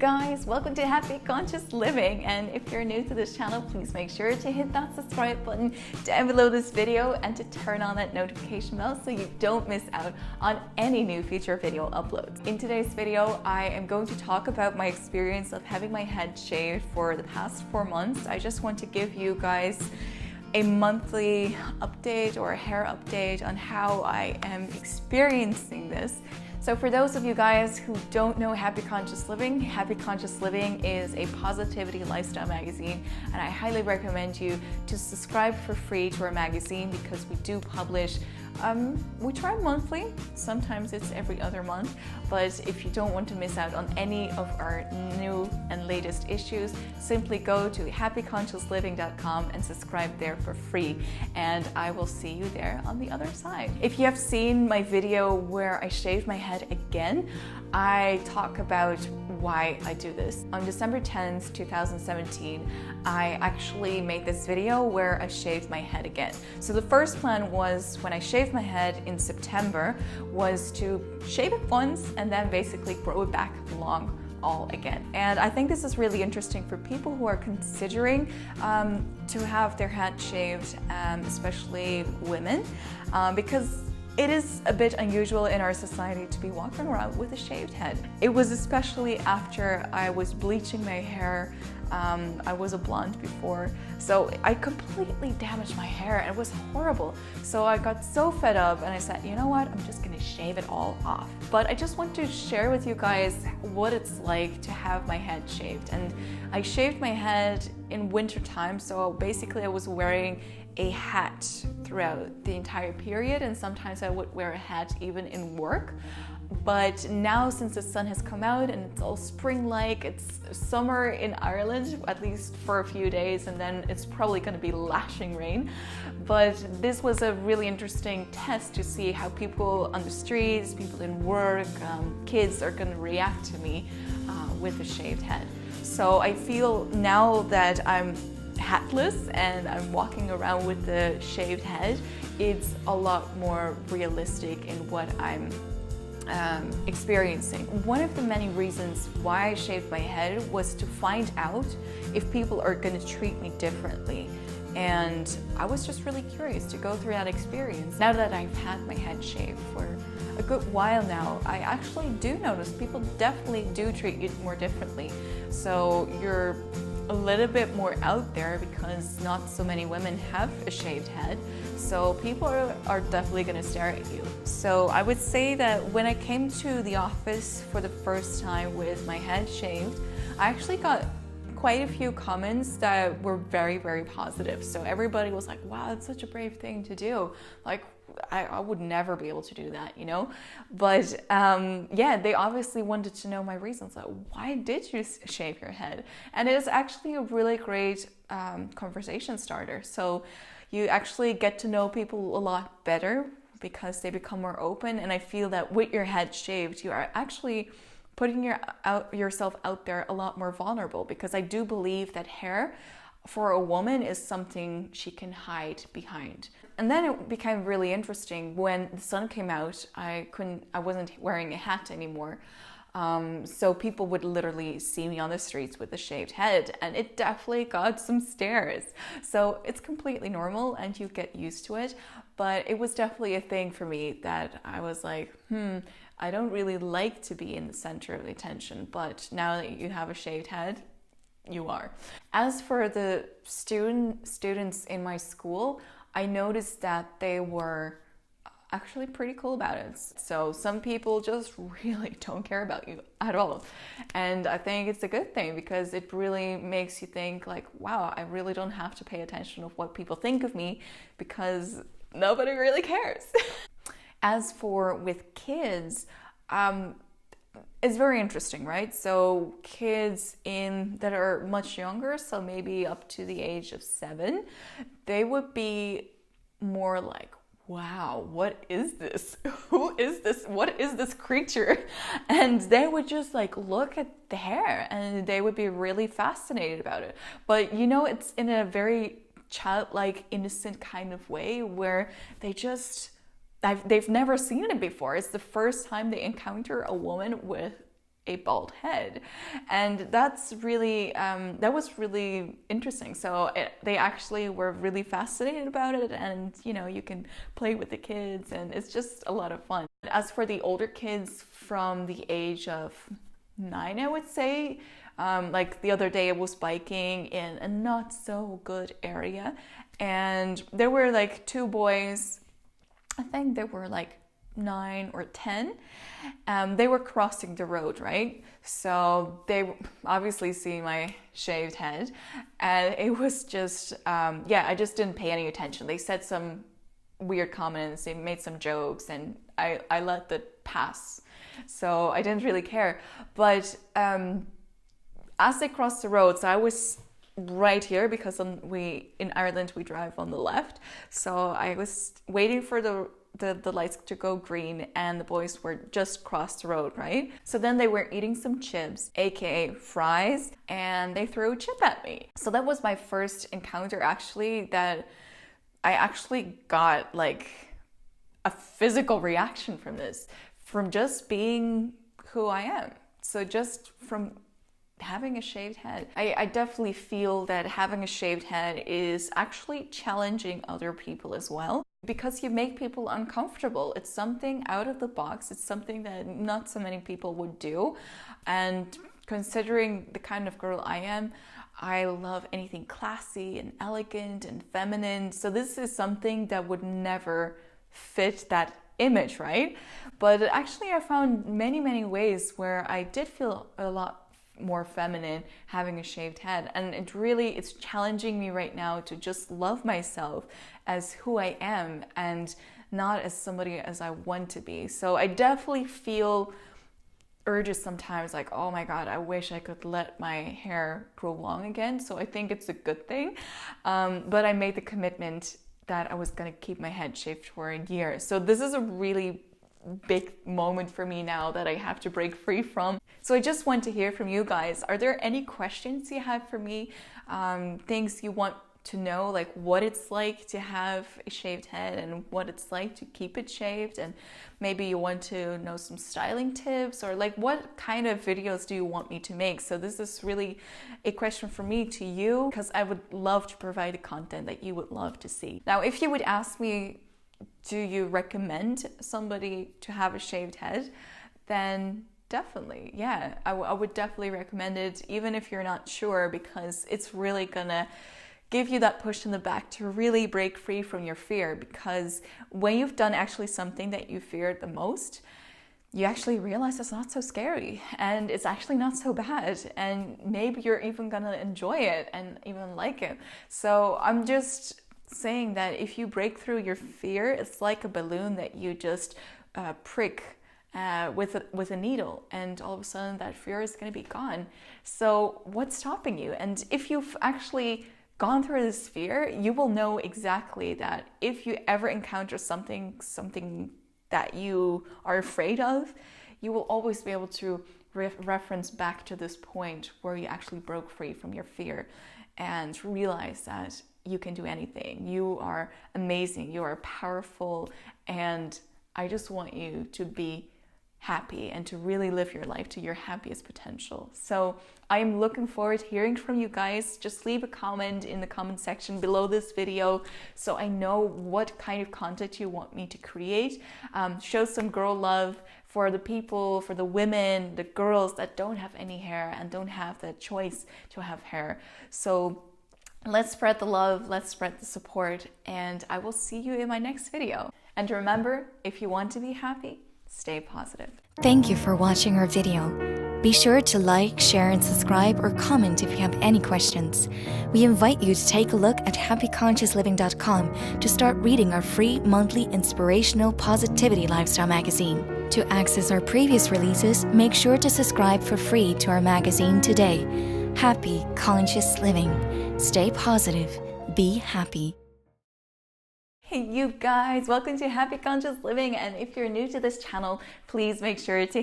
guys, welcome to Happy Conscious Living, and if you're new to this channel, please make sure to hit that subscribe button down below this video and to turn on that notification bell so you don't miss out on any new future video uploads. In today's video, I am going to talk about my experience of having my head shaved for the past 4 months. I just want to give you guys a monthly update or a hair update on how I am experiencing this. So for those of you guys who don't know Happy Conscious Living is a positivity lifestyle magazine, and I highly recommend you to subscribe for free to our magazine because we do publish, we try monthly, sometimes it's every other month, but if you don't want to miss out on any of our new and latest issues, simply go to happyconsciousliving.com and subscribe there for free, and I will see you there on the other side. If you have seen my video where I shaved my head again, I talk about why I do this. On December 10th, 2017, I actually made this video where I shaved my head again. So the first plan was, when I shaved my head in September, was to shave it once and then basically grow it back long all again. And I think this is really interesting for people who are considering to have their head shaved, especially women, because it is a bit unusual in our society to be walking around with a shaved head. It was especially after I was bleaching my hair. I was a blonde before, so I completely damaged my hair and it was horrible. So I got so fed up and I said, you know what, I'm just gonna shave it all off. But I just want to share with you guys what it's like to have my head shaved. And I shaved my head in winter time, so basically I was wearing a hat throughout the entire period, and sometimes I would wear a hat even in work. But now, since the sun has come out and it's all spring-like, it's summer in Ireland, at least for a few days, and then it's probably going to be lashing rain. But this was a really interesting test to see how people on the streets, people in work, kids are going to react to me with a shaved head. So I feel now that I'm hatless and I'm walking around with the shaved head, it's a lot more realistic in what I'm experiencing. One of the many reasons why I shaved my head was to find out if people are going to treat me differently. And I was just really curious to go through that experience. Now that I've had my head shaved for a good while now, I actually do notice people definitely do treat you more differently. So you're a little bit more out there because not so many women have a shaved head, so people are definitely going to stare at you. So I would say that when I came to the office for the first time with my head shaved, I actually got quite a few comments that were very, very positive. So everybody was like, wow, that's such a brave thing to do. Like, I would never be able to do that, you know? But yeah, they obviously wanted to know my reasons. Like, why did you shave your head? And it is actually a really great conversation starter. So you actually get to know people a lot better because they become more open. And I feel that with your head shaved, you are actually putting yourself out there a lot more vulnerable, because I do believe that hair for a woman is something she can hide behind. And then it became really interesting when the sun came out. I wasn't wearing a hat anymore. So people would literally see me on the streets with a shaved head, and it definitely got some stares. So it's completely normal and you get used to it. But it was definitely a thing for me that I was like, I don't really like to be in the center of the attention, but now that you have a shaved head, you are. As for the students in my school, I noticed that they were actually pretty cool about it. So some people just really don't care about you at all. And I think it's a good thing because it really makes you think like, wow, I really don't have to pay attention of what people think of me because nobody really cares. As for with kids, it's very interesting, right? So kids that are much younger, so maybe up to the age of 7, they would be more like, wow, what is this? Who is this? What is this creature? And they would just like look at the hair and they would be really fascinated about it. But you know, it's in a very childlike, innocent kind of way where they've never seen it before. It's the first time they encounter a woman with a bald head. And that's really that was really interesting. So they actually were really fascinated about it, and you know, you can play with the kids and it's just a lot of fun. As for the older kids from the age of 9, I would say, like the other day I was biking in a not so good area, and there were like 2 boys, I think they were like 9 or 10. They were crossing the road, right? So they obviously see my shaved head, and it was just, I just didn't pay any attention. They said some weird comments, they made some jokes, and I let that pass. So I didn't really care. But as they crossed the road, so I was right here because in Ireland we drive on the left. So I was waiting for the lights to go green, and the boys were just crossed the road, right? So then they were eating some chips, aka fries, and they threw a chip at me. So that was my first encounter actually, that I actually got like a physical reaction from this, from just being who I am. So just from having a shaved head. I definitely feel that having a shaved head is actually challenging other people as well, because you make people uncomfortable. It's something out of the box. It's something that not so many people would do. And considering the kind of girl I am, I love anything classy and elegant and feminine. So this is something that would never fit that image, right? But actually I found many ways where I did feel a lot more feminine having a shaved head, and it's challenging me right now to just love myself as who I am and not as somebody as I want to be. So I definitely feel urges sometimes like, oh my god, I wish I could let my hair grow long again. So I think it's a good thing, but I made the commitment that I was gonna keep my head shaved for a year. So this is a really big moment for me now that I have to break free from. So I just want to hear from you guys. Are there any questions you have for me? Things you want to know, like what it's like to have a shaved head and what it's like to keep it shaved, and maybe you want to know some styling tips, or like what kind of videos do you want me to make? So this is really a question from me to you, because I would love to provide the content that you would love to see. Now, if you would ask me, do you recommend somebody to have a shaved head? Then definitely, yeah, I would definitely recommend it, even if you're not sure, because it's really gonna give you that push in the back to really break free from your fear. Because when you've done actually something that you feared the most, you actually realize it's not so scary and it's actually not so bad, and maybe you're even gonna enjoy it and even like it. So I'm just saying that if you break through your fear, it's like a balloon that you just prick with a needle, and all of a sudden that fear is going to be gone. So what's stopping you? And if you've actually gone through this fear, you will know exactly that if you ever encounter something that you are afraid of, you will always be able to reference back to this point where you actually broke free from your fear and realize that you can do anything. You are amazing, you are powerful, and I just want you to be happy and to really live your life to your happiest potential. So I'm looking forward to hearing from you guys. Just leave a comment in the comment section below this video so I know what kind of content you want me to create. Show some girl love for the people, for the women, the girls that don't have any hair and don't have the choice to have hair. So let's spread the love, let's spread the support, and I will see you in my next video. And remember, if you want to be happy, stay positive. Thank you for watching our video. Be sure to like, share, and subscribe, or comment if you have any questions. We invite you to take a look at happyconsciousliving.com to start reading our free monthly inspirational positivity lifestyle magazine. To access our previous releases, make sure to subscribe for free to our magazine today. Happy Conscious Living. Stay positive. Be happy. Hey you guys, welcome to Happy Conscious Living, and if you're new to this channel, please make sure to